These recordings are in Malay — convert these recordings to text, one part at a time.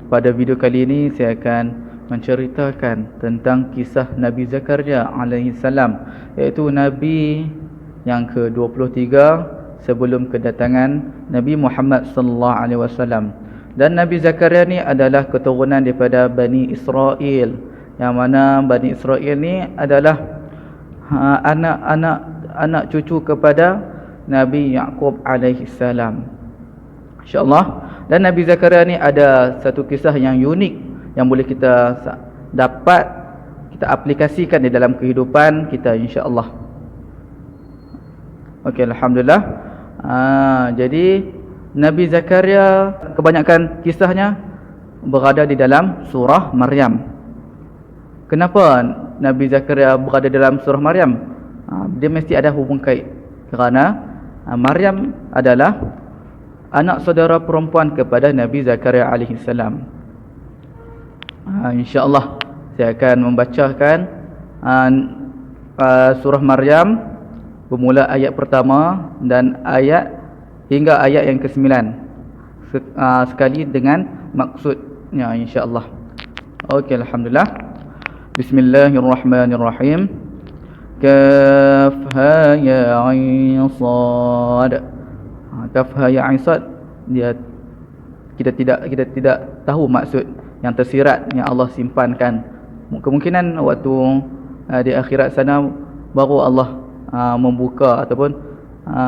Pada video kali ini saya akan menceritakan tentang kisah Nabi Zakaria alaihi salam, iaitu Nabi yang ke-23 sebelum kedatangan Nabi Muhammad sallallahu alaihi wasallam. Dan Nabi Zakaria ni adalah keturunan daripada Bani Israel, yang mana Bani Israel ni adalah anak cucu kepada Nabi Yaqub alaihi salam, insya-Allah. Dan Nabi Zakaria ni ada satu kisah yang unik yang boleh kita dapat kita aplikasikan di dalam kehidupan kita, insya-Allah. Okey, alhamdulillah. Jadi Nabi Zakaria kebanyakan kisahnya berada di dalam surah Maryam. Kenapa Nabi Zakaria berada dalam surah Maryam? Dia mesti ada hubung kait, kerana Maryam adalah anak saudara perempuan kepada Nabi Zakaria alaihi salam. InsyaAllah saya akan membacakan surah Maryam bermula ayat pertama dan hingga ayat yang ke-9 sekali dengan maksudnya, insyaAllah. Okey, alhamdulillah. Bismillahirrahmanirrahim. Kaf ha ya ain sad. Kaf ha ya ain sad, kita tidak tahu maksud yang tersirat yang Allah simpankan. Kemungkinan waktu di akhirat sana baru Allah membuka ataupun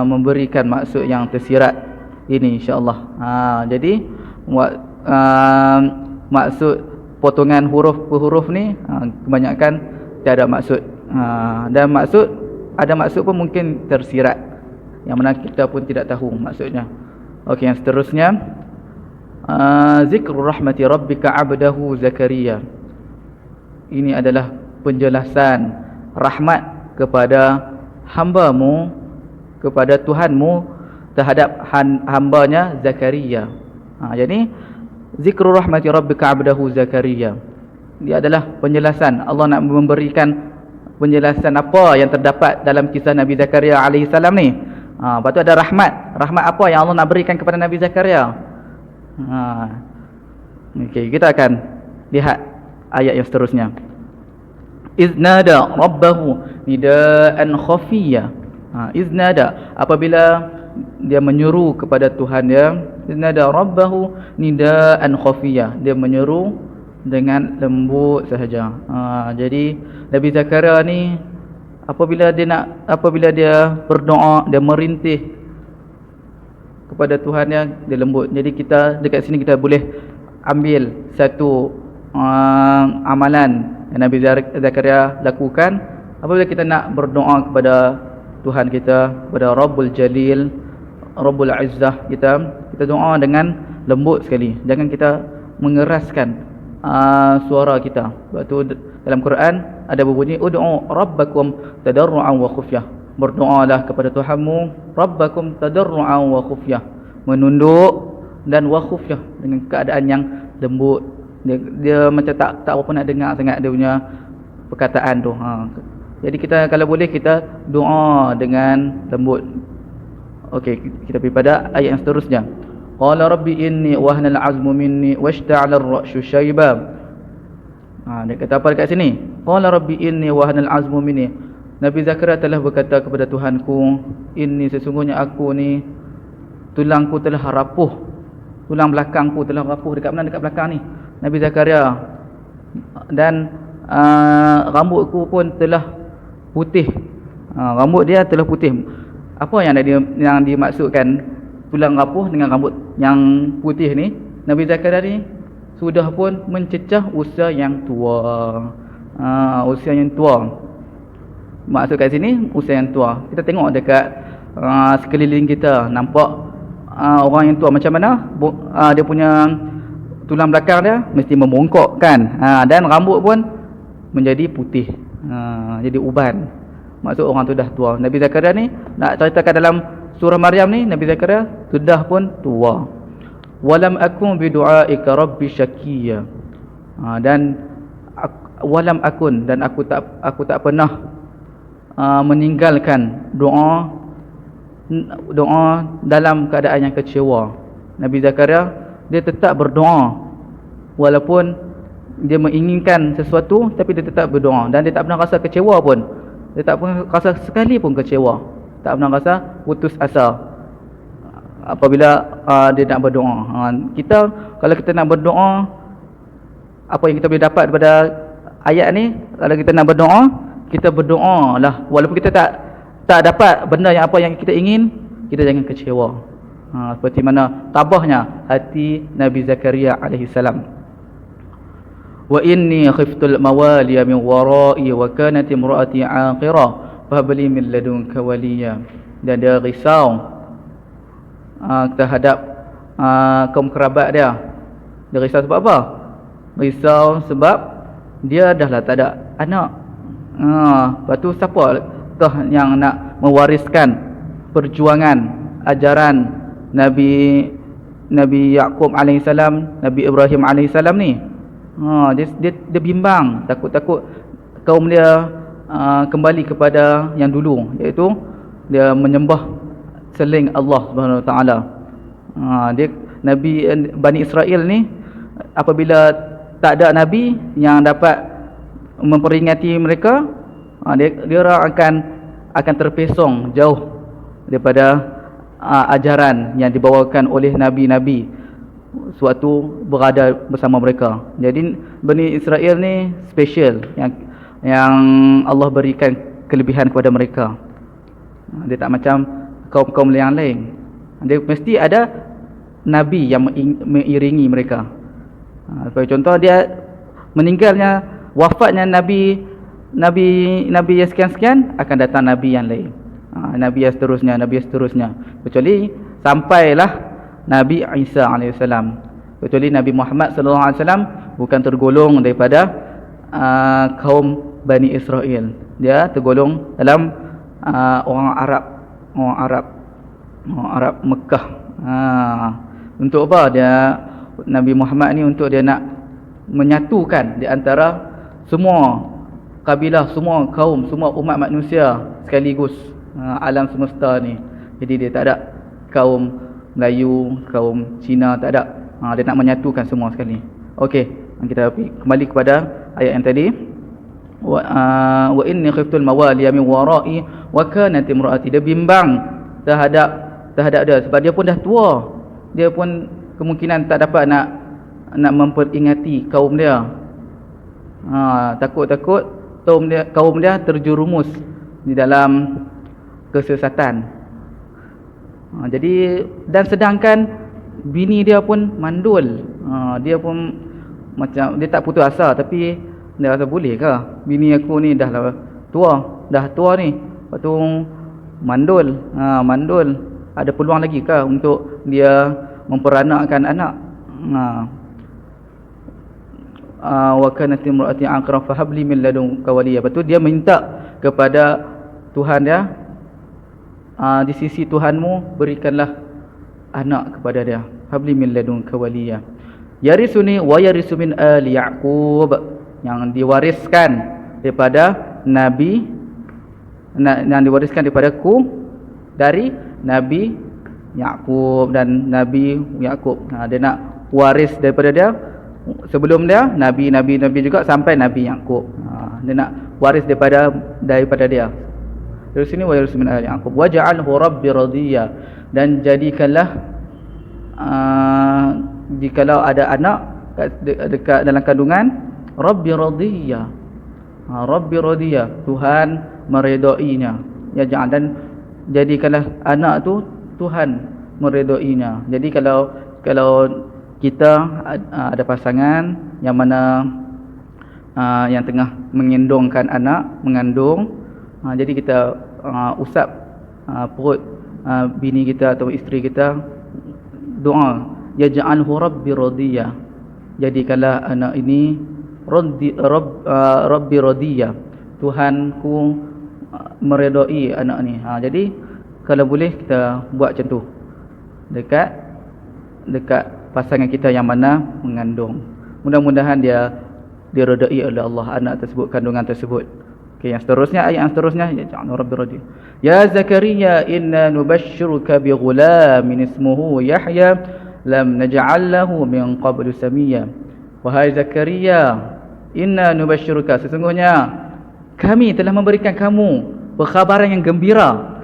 memberikan maksud yang tersirat ini, insya-Allah. Jadi maksud potongan huruf per huruf ni kebanyakan tiada maksud. Dan ada maksud pun mungkin tersirat, yang mana kita pun tidak tahu maksudnya. Okey, yang seterusnya, zikru rahmati rabbika abdahu Zakaria. Ini adalah penjelasan rahmat kepada hambamu, kepada Tuhanmu terhadap hambanya Zakaria. Jadi zikru rahmati rabbika abdahu Zakaria, dia adalah penjelasan. Allah nak memberikan penjelasan apa yang terdapat dalam kisah Nabi Zakaria alaihi salam ni. Lepas tu ada rahmat. Rahmat apa yang Allah nak berikan kepada Nabi Zakaria? Okey, kita akan lihat ayat yang seterusnya. Iznada rabbahu nidaan khafiyya. Iznada, apabila dia menyeru kepada Tuhan dia. Iznada rabbahu nidaan khafiyya, dia menyeru dengan lembut sahaja. Jadi Nabi Zakaria ni apabila dia berdoa, dia merintih kepada Tuhan dia lembut. Jadi kita dekat sini kita boleh ambil satu amalan yang Nabi Zakaria lakukan apabila kita nak berdoa kepada Tuhan kita, kepada Rabbul Jalil, Rabbul Izzah, kita doa dengan lembut sekali. Jangan kita mengeraskan suara kita. Sebab tu dalam Quran ada berbunyi ud'u rabbakum tadarruan wa khufyah. Berdoalah kepada Tuhanmu, rabbakum tadarruan wa khufyah, menunduk dan wa khufyah, dengan keadaan yang lembut. Dia macam tak apa nak dengar sangat dia punya perkataan tu. Jadi kita kalau boleh kita doa dengan lembut. Okey, kita pergi pada ayat yang seterusnya. Qala rabbi inni wahana al-'azmu minni washta'ala ar-ra'shu shayba. Dia kata apa dekat sini? Qala rabbi inni wahana al-'azmu minni. Nabi Zakaria telah berkata kepada Tuhanku, inni sesungguhnya aku ni tulangku telah rapuh. Tulang belakangku telah rapuh. Dekat mana? Dekat belakang ni Nabi Zakaria. Dan rambutku pun telah putih. Rambut dia telah putih. Apa yang dimaksudkan tulang rapuh dengan rambut yang putih ni? Nabi Zakaria ni sudah pun mencecah usia yang tua. Usia yang tua. Maksud kat sini usia yang tua. Kita tengok dekat sekeliling kita, nampak orang yang tua macam mana? Dia punya tulang belakang dia mesti membongkok kan. Dan rambut pun menjadi putih. Jadi uban. Maksud orang tu dah tua. Nabi Zakaria ni nak ceritakan dalam surah Maryam ni, Nabi Zakaria sudah pun tua. Walam akun bidu'aika rabbi syakiyya. Dan walam akun, dan aku tak pernah meninggalkan doa dalam keadaan yang kecewa. Nabi Zakaria dia tetap berdoa walaupun dia menginginkan sesuatu tapi dia tetap berdoa, dan dia tak pernah rasa kecewa pun. Dia tak pernah rasa sekali pun kecewa, tak pernah rasa putus asa apabila dia nak berdoa. Kita kalau kita nak berdoa, apa yang kita boleh dapat daripada ayat ni, kalau kita nak berdoa, kita berdoa lah walaupun kita tak dapat benda yang apa yang kita ingin, kita jangan kecewa. Seperti mana tabahnya hati Nabi Zakaria alaihi salam. Wa inni khiftul mawaliya min wara'i wa kanat imraati 'aqira fahab li min ladunka waliya. Dan dia risau terhadap kaum kerabat dia. Dia risau sebab apa? Risau sebab dia dah lah tak ada anak. Lepas tu siapakah yang nak mewariskan perjuangan ajaran Nabi Yaqub alaihissalam, Nabi Ibrahim alaihissalam ni? Dia bimbang, takut kaum dia kembali kepada yang dulu, iaitu dia menyembah selain Allah Subhanahu Wa Taala. Dia Nabi Bani Israel ni, apabila tak ada nabi yang dapat memperingati mereka, dia orang akan terpesong jauh daripada ajaran yang dibawakan oleh nabi-nabi suatu berada bersama mereka. Jadi Bani Israel ni special, yang Allah berikan kelebihan kepada mereka. Dia tak macam kaum-kaum yang lain. Dia mesti ada nabi yang mengiringi mereka. Sebagai contoh, dia meninggalnya, wafatnya nabi yang sekian-sekian, akan datang nabi yang lain, nabi yang seterusnya, kecuali sampailah Nabi Isa alaihissalam. Kecuali Nabi Muhammad sallallahu alaihi wasallam bukan tergolong daripada kaum Bani Israel. Dia tergolong dalam orang Arab Mekah. Untuk apa dia, Nabi Muhammad ni, untuk dia nak menyatukan di antara semua kabilah, semua kaum, semua umat manusia sekaligus, alam semesta ni. Jadi dia tak ada kaum Melayu, kaum Cina, tak ada. Dia nak menyatukan semua sekali. Okey, kita kembali kepada ayat yang tadi. Wa inni khiftul mawaliya min wara'i wa kanat imraati. Dia bimbang terhadap dia sebab dia pun dah tua. Dia pun kemungkinan tak dapat nak memperingati kaum dia. Takut kaum dia terjerumus di dalam kesesatan. Jadi, dan sedangkan bini dia pun mandul. Dia pun macam, dia tak putus asa, tapi dia rasa, boleh ke bini aku ni dah tua ni, lepas tu mandul, ada peluang lagi ke untuk dia memperanakkan anak? Wa kanat imraati aqra fa habli min ladunka waliya. Lepas tu dia minta kepada Tuhan dia, di sisi Tuhanmu berikanlah anak kepada dia. Habli min ladunka waliya yarisuni wa yarisu min ali Yaqub. Yang diwariskan daripada Nabi, yang diwariskan daripada-Ku dari Nabi Yaqub dan Nabi Yaqub. Dia nak waris daripada dia. Sebelum dia Nabi juga sampai Nabi Yaqub. Dia nak waris daripada dia. Dari sini wa yarisu min ali Yaqub wa ja'alhu rabbi radiyya. Dan jadikanlah jikalau ada anak dekat dalam kandungan, Rabbi radiyya. Rabbi radiyya, Tuhan meredainya. Ya, dan jadikanlah anak tu Tuhan meredainya. Jadi kalau kita ada pasangan yang mana yang tengah mengandungkan anak, jadi kita usap perut bini kita atau isteri kita, doa, ya ja'alhu rabbi radiyya. Jadikanlah anak ini Rabbi radiyya, Tuhanku meredai anak ni. Jadi kalau boleh kita buat macam tu dekat pasangan kita yang mana mengandung. Mudah-mudahan dia diredai oleh Allah anak tersebut, kandungan tersebut. Okey, yang seterusnya, ayat yang seterusnya, ya ja'alhu rabbi radiyya. Ya Zakaria, inna nubashshiruka bi ghulamin ismuhu Yahya lam naj'al lahu min qablu samiyya wahai Zakaria, inna nubasyiruka, sesungguhnya kami telah memberikan kamu perkhabaran yang gembira.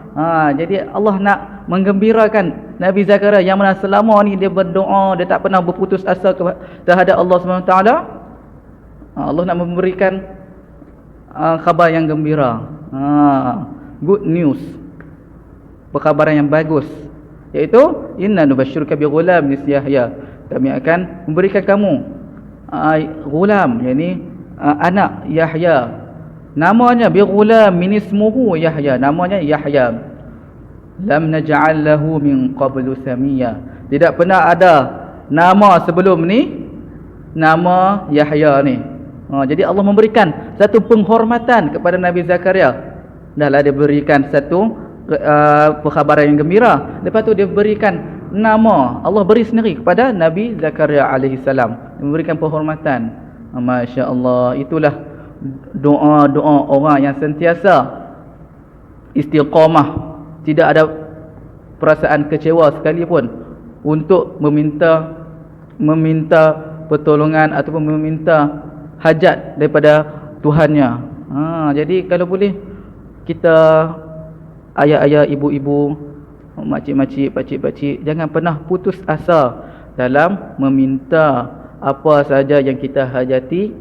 Jadi Allah nak menggembirakan Nabi Zakaria yang mana selama ni dia berdoa, dia tak pernah berputus asa terhadap Allah SWT. Allah nak memberikan khabar yang gembira, good news, perkhabaran yang bagus, iaitu inna nubasyiruka bi ghulam Yahya, kami akan memberikan kamu ghulam, yakni anak Yahya, namanya bi ghulam min ismuhu Yahya, namanya Yahya. Lam naj'al lahu min qablu samia, tidak pernah ada nama sebelum ni nama Yahya ni. Jadi Allah memberikan satu penghormatan kepada Nabi Zakaria. Dahlah dia berikan satu perkhabaran yang gembira, lepas tu dia berikan nama, Allah beri sendiri kepada Nabi Zakaria alaihi salam, memberikan penghormatan. Masya Allah, itulah doa-doa orang yang sentiasa istiqamah, tidak ada perasaan kecewa sekalipun untuk meminta pertolongan ataupun meminta hajat daripada Tuhannya. Jadi kalau boleh kita, ayah-ayah, ibu-ibu, makcik-makcik, pakcik-pakcik, jangan pernah putus asa dalam meminta apa saja yang kita hajati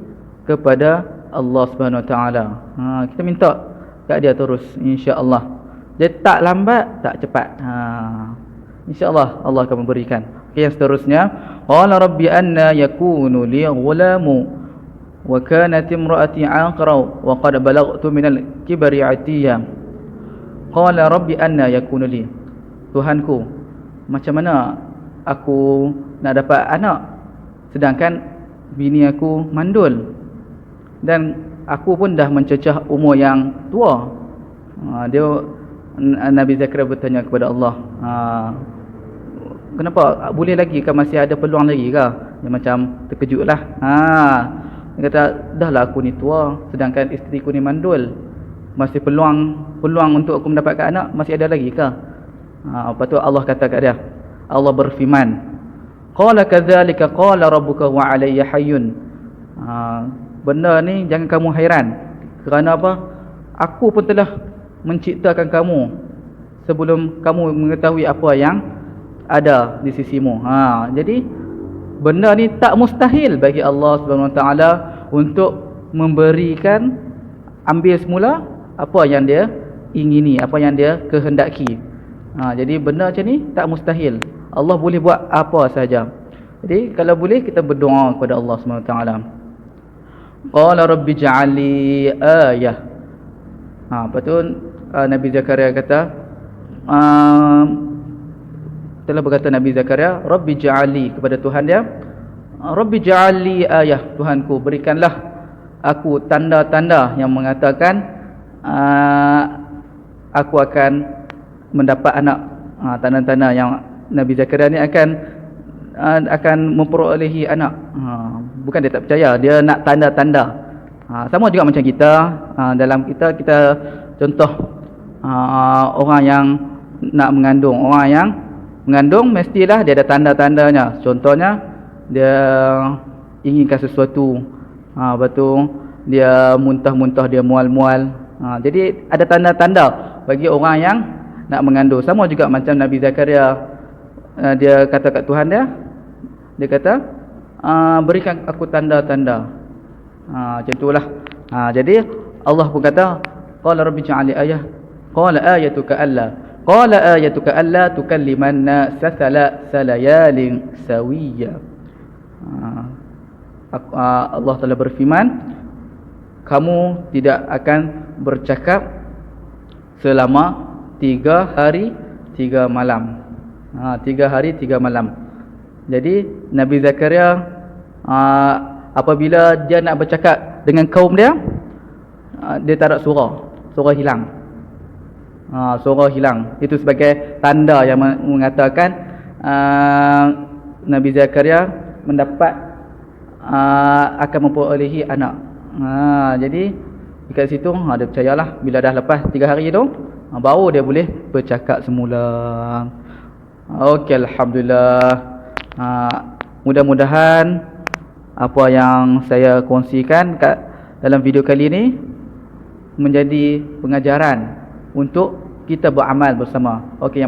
kepada Allah Subhanahu Wa Taala. Kita minta kat dia terus, insya-Allah. Dia tak lambat, tak cepat. InsyaAllah Allah akan memberikan. Okay, yang seterusnya, qala rabbi anna yakunu li ghulamu wa kanat imraati aqra wa qad balaghtu minal kibri atiyya. Qala rabbi anna yakunu li, Tuhanku, macam mana aku nak dapat anak sedangkan bini aku mandul dan aku pun dah mencecah umur yang tua. Nabi Zakaria bertanya kepada Allah, kenapa boleh lagi ke, masih ada peluang lagi ke? Dia macam terkejut lah. Dia kata, dah lah aku ni tua, sedangkan isteriku ni mandul, masih peluang untuk aku mendapatkan anak masih ada lagi ke? Lepas tu Allah kata kat dia, Allah berfirman, qala kadzalika qala rabbuka wa alayya hayyun. Benda ni jangan kamu hairan, kerana apa? Aku pun telah menciptakan kamu sebelum kamu mengetahui apa yang ada di sisimu. Jadi benda ni tak mustahil bagi Allah Subhanahu Wa Taala untuk memberikan, ambil semula apa yang dia ingini, apa yang dia kehendaki. Jadi benda macam ni tak mustahil, Allah boleh buat apa saja. Jadi kalau boleh kita berdoa kepada Allah Subhanahu Wa Taala. Qala rabbi ja'alli ayah. Lepas tu Nabi Zakaria kata, telah berkata Nabi Zakaria, Rabbi ja'ali, kepada Tuhan dia, Rabbi ja'ali ayah, Tuhanku, berikanlah aku tanda-tanda yang mengatakan aku akan mendapat anak. Tanda-tanda yang Nabi Zakaria ni akan memperolehi anak. Bukan dia tak percaya, dia nak tanda-tanda. Sama juga macam kita, dalam kita contoh orang yang nak mengandung. Orang yang mengandung mestilah dia ada tanda-tandanya. Contohnya dia inginkan sesuatu, lepas tu dia muntah-muntah, dia mual-mual. Jadi ada tanda-tanda bagi orang yang nak mengandung. Sama juga macam Nabi Zakaria, dia kata kat Tuhan dia kata, berikan aku tanda-tanda. Macam itulah. Jadi Allah pun kata, qala rabbi ja'alni ayah, qala ayatuka alla tukalliman nasa salayalin sawiyya. Allah telah berfirman, kamu tidak akan bercakap selama 3 hari 3 malam. 3 hari 3 malam. Jadi Nabi Zakaria apabila dia nak bercakap dengan kaum dia, dia tak ada suara hilang. Suara hilang. Itu sebagai tanda yang mengatakan Nabi Zakaria mendapat akan memperolehi anak. Jadi dekat situ dia percayalah, bila dah lepas 3 hari tu baru dia boleh bercakap semula. Okey, alhamdulillah. Mudah-mudahan apa yang saya kongsikan dalam video kali ini menjadi pengajaran untuk kita beramal bersama. Okey,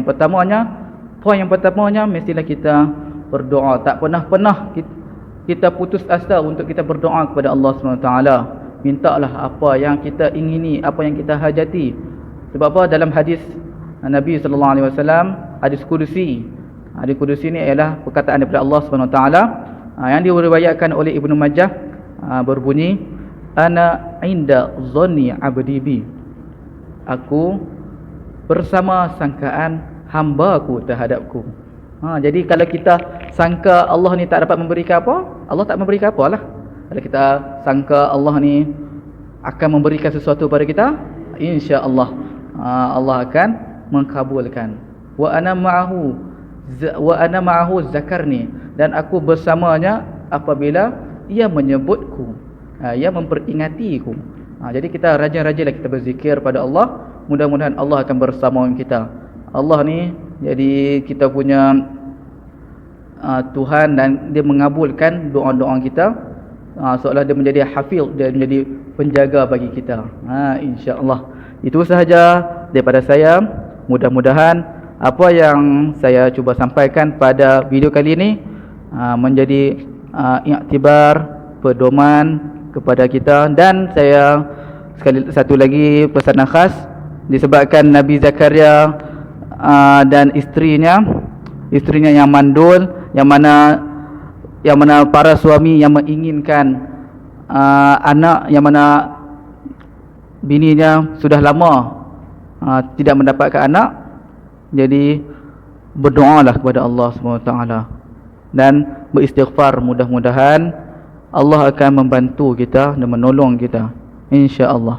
poin yang pertamanya mestilah kita berdoa. Tak pernah kita putus asa untuk kita berdoa kepada Allah SWT. Mintalah apa yang kita ingini, apa yang kita hajati. Sebab apa? Dalam hadis Nabi SAW, hadis Qudusi. Hadis Qudusi ni ialah perkataan daripada Allah SWT yang diriwayatkan oleh Ibnu Majah, berbunyi, ana inda dhanni abdi bi. Aku bersama sangkaan hamba-Ku terhadapku. Jadi kalau kita sangka Allah ni tak dapat memberikan apa, Allah tak memberikan apalah. Kalau kita sangka Allah ni akan memberikan sesuatu pada kita, insya-Allah Allah akan mengkabulkan. Wa ana ma'ahu zakarni, dan aku bersamanya apabila ia menyebutku, ia memperingatiku. Jadi kita rajin-rajinlah kita berzikir pada Allah. Mudah-mudahan Allah akan bersama kita. Allah ni jadi kita punya Tuhan, dan dia mengabulkan doa-doa kita, seolah dia menjadi hafiz, dia menjadi penjaga bagi kita. Insya-Allah. Itu sahaja daripada saya. Mudah-mudahan apa yang saya cuba sampaikan pada video kali ini menjadi iktibar, pedoman kepada kita. Dan saya satu lagi pesanan khas, disebabkan Nabi Zakaria dan isterinya yang mandul, yang mana para suami yang menginginkan anak, yang mana bininya sudah lama tidak mendapatkan anak, jadi berdoalah kepada Allah SWT dan beristighfar. Mudah-mudahan Allah akan membantu kita dan menolong kita, insya-Allah.